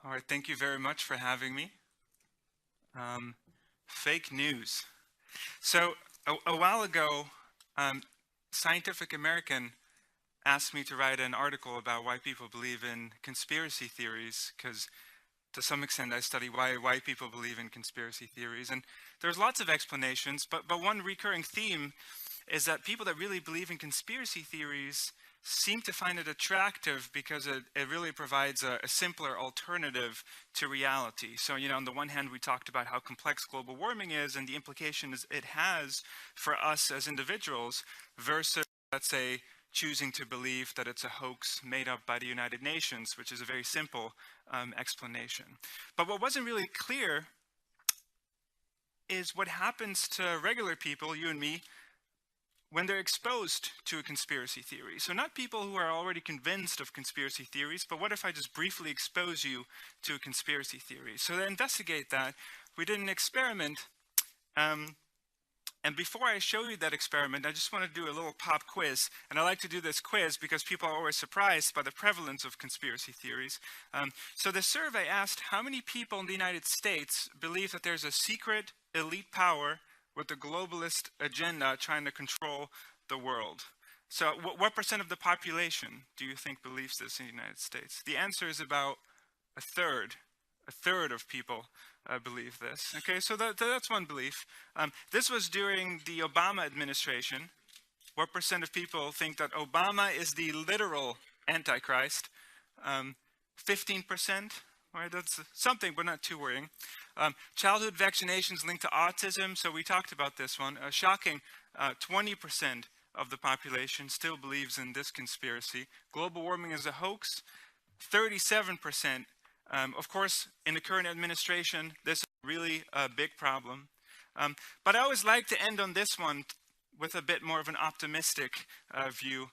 All right, thank you very much for having me. Fake news. So a while ago, Scientific American asked me to write an article about why people believe in conspiracy theories, because to some extent I study why people believe in conspiracy theories. And there's lots of explanations, but one recurring theme is that people that really believe in conspiracy theories seem to find it attractive because it really provides a simpler alternative to reality. So, on the one hand, we talked about how complex global warming is and the implications it has for us as individuals versus, let's say, choosing to believe that it's a hoax made up by the United Nations, which is a very simple explanation. But what wasn't really clear is what happens to regular people, you and me, when they're exposed to a conspiracy theory. So not people who are already convinced of conspiracy theories, but what if I just briefly expose you to a conspiracy theory? So to investigate that, we did an experiment. And before I show you that experiment, I just want to do a little pop quiz. And I like to do this quiz because people are always surprised by the prevalence of conspiracy theories. So the survey asked how many people in the United States believe that there's a secret elite power with the globalist agenda trying to control the world. So what percent of the population do you think believes this in the United States? The answer is about a third. A third of people believe this. Okay, so that's one belief. This was during the Obama administration. What percent of people think that Obama is the literal Antichrist? 15%. Right, that's something, but not too worrying. Childhood vaccinations linked to autism. So we talked about this one. A shocking 20% of the population still believes in this conspiracy. Global warming is a hoax. 37%. Of course, in the current administration, this is really a big problem. But I always like to end on this one with a bit more of an optimistic view.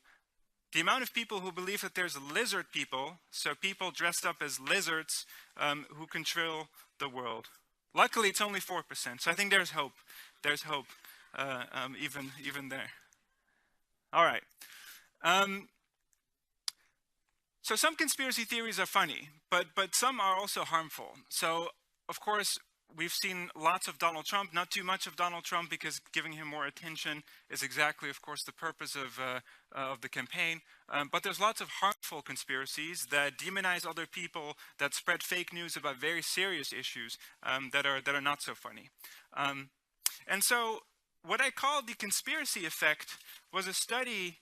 The amount of people who believe that there's lizard people, so people dressed up as lizards who control the world. Luckily, it's only 4%, so I think there's hope. There's hope even there. All right. So some conspiracy theories are funny, but some are also harmful. So, of course, we've seen lots of Donald Trump, not too much of Donald Trump, because giving him more attention is exactly, of course, the purpose of the campaign. But there's lots of harmful conspiracies that demonize other people, that spread fake news about very serious issues that are not so funny. And so what I called the conspiracy effect was a study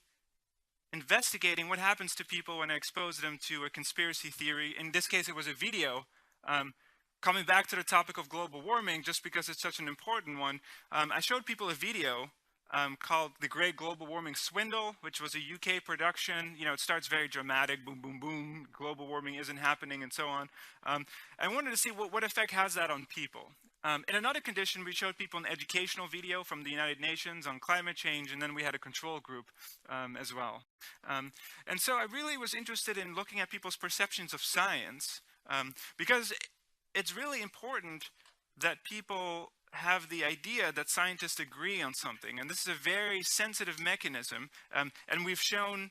investigating what happens to people when I expose them to a conspiracy theory. In this case, it was a video. Coming back to the topic of global warming, just because it's such an important one, I showed people a video called The Great Global Warming Swindle, which was a UK production. It starts very dramatic, boom, boom, boom, global warming isn't happening, and so on. I wanted to see what effect has that on people. In another condition, we showed people an educational video from the United Nations on climate change, and then we had a control group as well. And so I really was interested in looking at people's perceptions of science, because it's really important that people have the idea that scientists agree on something. And this is a very sensitive mechanism. And we've shown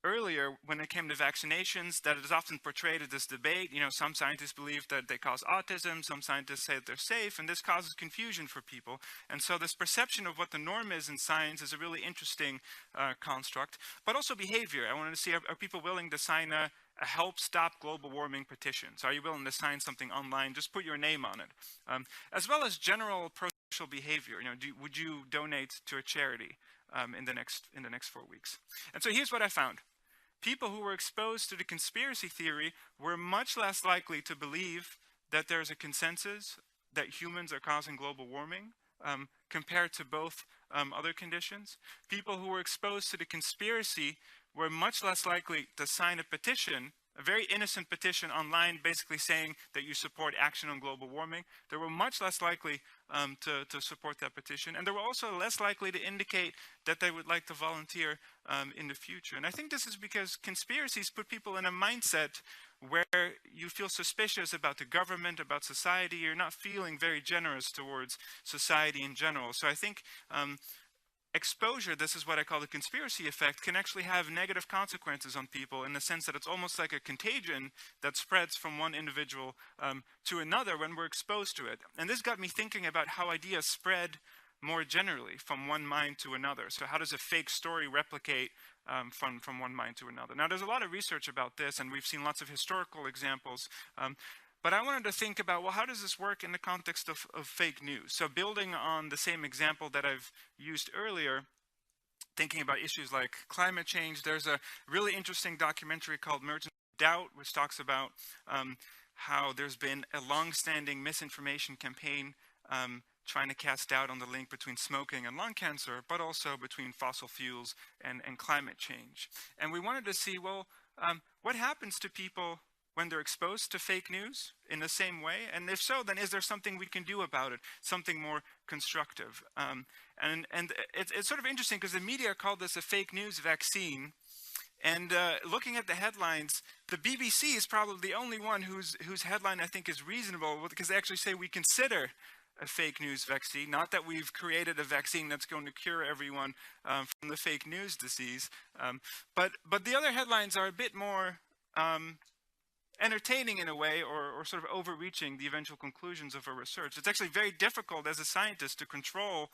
earlier, when it came to vaccinations, that it is often portrayed as this debate. Some scientists believe that they cause autism, some scientists say that they're safe, and this causes confusion for people. And so this perception of what the norm is in science is a really interesting construct. But also behavior. I wanted to see, are people willing to sign a help stop global warming petition? So are you willing to sign something online? Just put your name on it. As well as general pro-social behavior. Would you donate to a charity in the next 4 weeks? And so here's what I found. People who were exposed to the conspiracy theory were much less likely to believe that there's a consensus that humans are causing global warming compared to both other conditions. People who were exposed to the conspiracy were much less likely to sign a petition, a very innocent petition online basically saying that you support action on global warming. They were much less likely to support that petition. And they were also less likely to indicate that they would like to volunteer in the future. And I think this is because conspiracies put people in a mindset where you feel suspicious about the government, about society. You're not feeling very generous towards society in general. So I think exposure, this is what I call the conspiracy effect, can actually have negative consequences on people in the sense that it's almost like a contagion that spreads from one individual to another when we're exposed to it. And this got me thinking about how ideas spread more generally from one mind to another. So how does a fake story replicate from one mind to another? Now, there's a lot of research about this, and we've seen lots of historical examples. But I wanted to think about, well, how does this work in the context of fake news? So building on the same example that I've used earlier, thinking about issues like climate change, there's a really interesting documentary called Emergence of Doubt, which talks about how there's been a long-standing misinformation campaign trying to cast doubt on the link between smoking and lung cancer, but also between fossil fuels and climate change. And we wanted to see, well, what happens to people when they're exposed to fake news in the same way? And if so, then is there something we can do about it, something more constructive? And it's sort of interesting because the media called this a fake news vaccine. And looking at the headlines, the BBC is probably the only one whose headline I think is reasonable, because they actually say we consider a fake news vaccine, not that we've created a vaccine that's going to cure everyone from the fake news disease. But the other headlines are a bit more entertaining in a way, or sort of overreaching the eventual conclusions of our research. It's actually very difficult as a scientist to control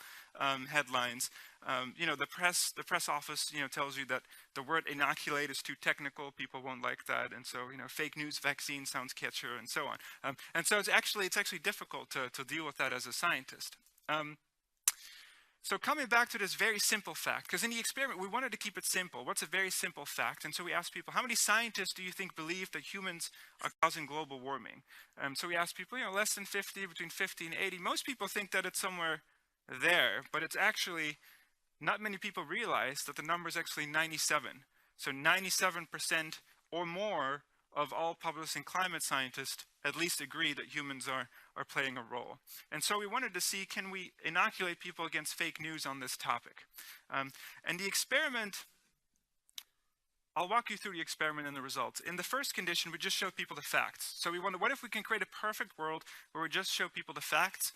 headlines. The press office, tells you that the word inoculate is too technical, people won't like that, and so, fake news vaccine sounds catchier, and so on. And so it's actually difficult to deal with that as a scientist. So coming back to this very simple fact, because in the experiment we wanted to keep it simple. What's a very simple fact? And so we asked people, how many scientists do you think believe that humans are causing global warming? So we asked people, less than 50, between 50 and 80. Most people think that it's somewhere there, but it's actually, not many people realize that the number is actually 97. So 97% or more of all publishing climate scientists at least agree that humans are playing a role. And so we wanted to see, can we inoculate people against fake news on this topic? And the experiment, I'll walk you through the experiment and the results. In the first condition, we just showed people the facts. So we wondered, what if we can create a perfect world where we just show people the facts?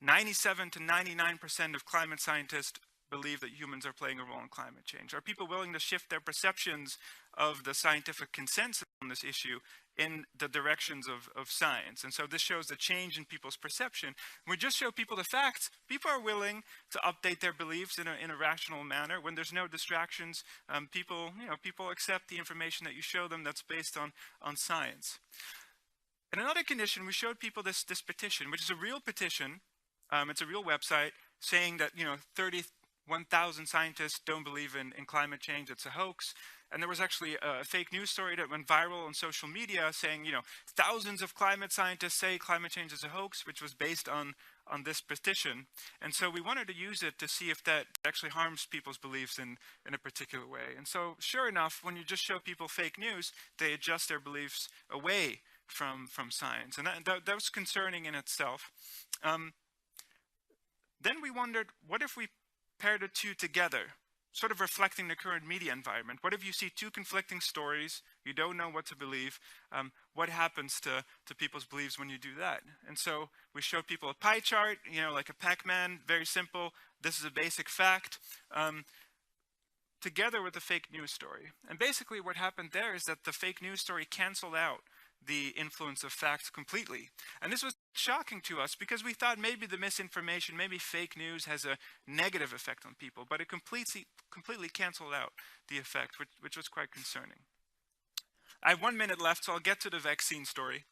97 to 99% of climate scientists believe that humans are playing a role in climate change. Are people willing to shift their perceptions of the scientific consensus on this issue in the directions of science? And so this shows the change in people's perception. When we just show people the facts, people are willing to update their beliefs in a rational manner. When there's no distractions, people accept the information that you show them that's based on science. In another condition, we showed people this petition, which is a real petition. It's a real website saying that 31,000 scientists don't believe in climate change, it's a hoax. And there was actually a fake news story that went viral on social media saying, thousands of climate scientists say climate change is a hoax, which was based on this petition. And so we wanted to use it to see if that actually harms people's beliefs in a particular way. And so sure enough, when you just show people fake news, they adjust their beliefs away from science. And that was concerning in itself. Then we wondered, what if we paired the two together, sort of reflecting the current media environment? What if you see two conflicting stories, you don't know what to believe? What happens to people's beliefs when you do that? And so we showed people a pie chart, like a Pac-Man, very simple. This is a basic fact, together with the fake news story. And basically what happened there is that the fake news story canceled out the influence of facts completely. And this was shocking to us because we thought maybe the misinformation, maybe fake news has a negative effect on people, but it completely canceled out the effect, which was quite concerning. I have 1 minute left, so I'll get to the vaccine story.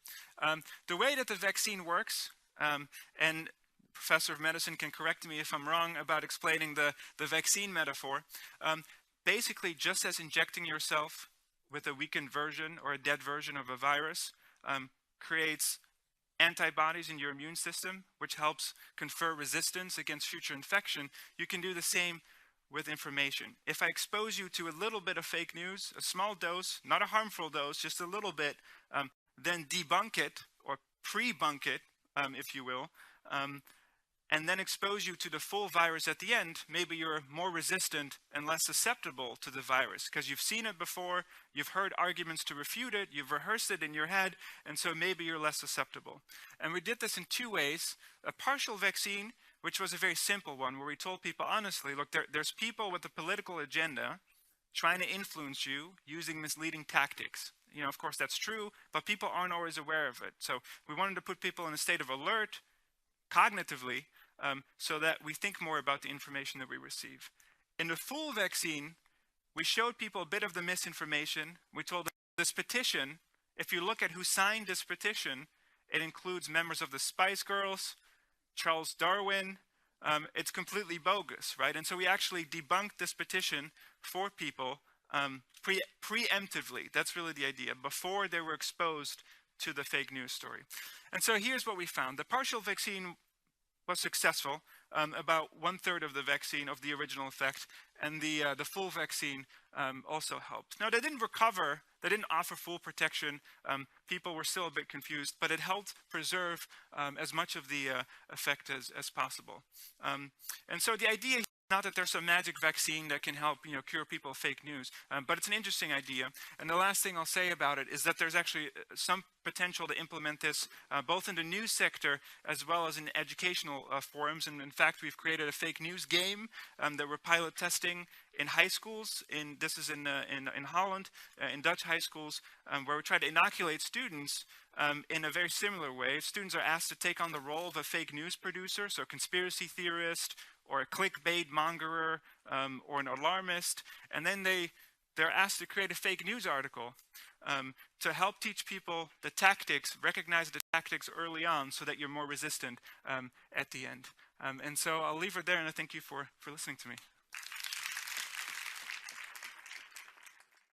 The way that the vaccine works, and Professor of Medicine can correct me if I'm wrong about explaining the vaccine metaphor, basically just as injecting yourself with a weakened version or a dead version of a virus creates antibodies in your immune system, which helps confer resistance against future infection, you can do the same with information. If I expose you to a little bit of fake news, a small dose, not a harmful dose, just a little bit, then debunk it or pre-bunk it, if you will, and then expose you to the full virus at the end, maybe you're more resistant and less susceptible to the virus because you've seen it before, you've heard arguments to refute it, you've rehearsed it in your head, and so maybe you're less susceptible. And we did this in two ways. A partial vaccine which was a very simple one, where we told people honestly, look, there's people with a political agenda trying to influence you using misleading tactics. You know, of course that's true, but people aren't always aware of it. So we wanted to put people in a state of alert, cognitively, so that we think more about the information that we receive. In the full vaccine, we showed people a bit of the misinformation. We told them this petition, if you look at who signed this petition, it includes members of the Spice Girls, Charles Darwin. It's completely bogus, right? And so we actually debunked this petition for people preemptively. That's really the idea, before they were exposed to the fake news story. And so here's what we found. The partial vaccine was successful, about 1/3 of the vaccine of the original effect, and the full vaccine also helped. Now, they didn't recover, they didn't offer full protection. People were still a bit confused, but it helped preserve as much of the effect as possible. And so the idea, not that there's some magic vaccine that can help, cure people of fake news, but it's an interesting idea. And the last thing I'll say about it is that there's actually some potential to implement this both in the news sector as well as in educational forums. And in fact, we've created a fake news game that we're pilot testing in high schools. This is in Holland, in Dutch high schools, where we try to inoculate students in a very similar way. Students are asked to take on the role of a fake news producer, so a conspiracy theorist, or a clickbait mongerer, or an alarmist, and then they're asked to create a fake news article to help teach people the tactics, recognize the tactics early on so that you're more resistant at the end. And so I'll leave it there, and I thank you for listening to me.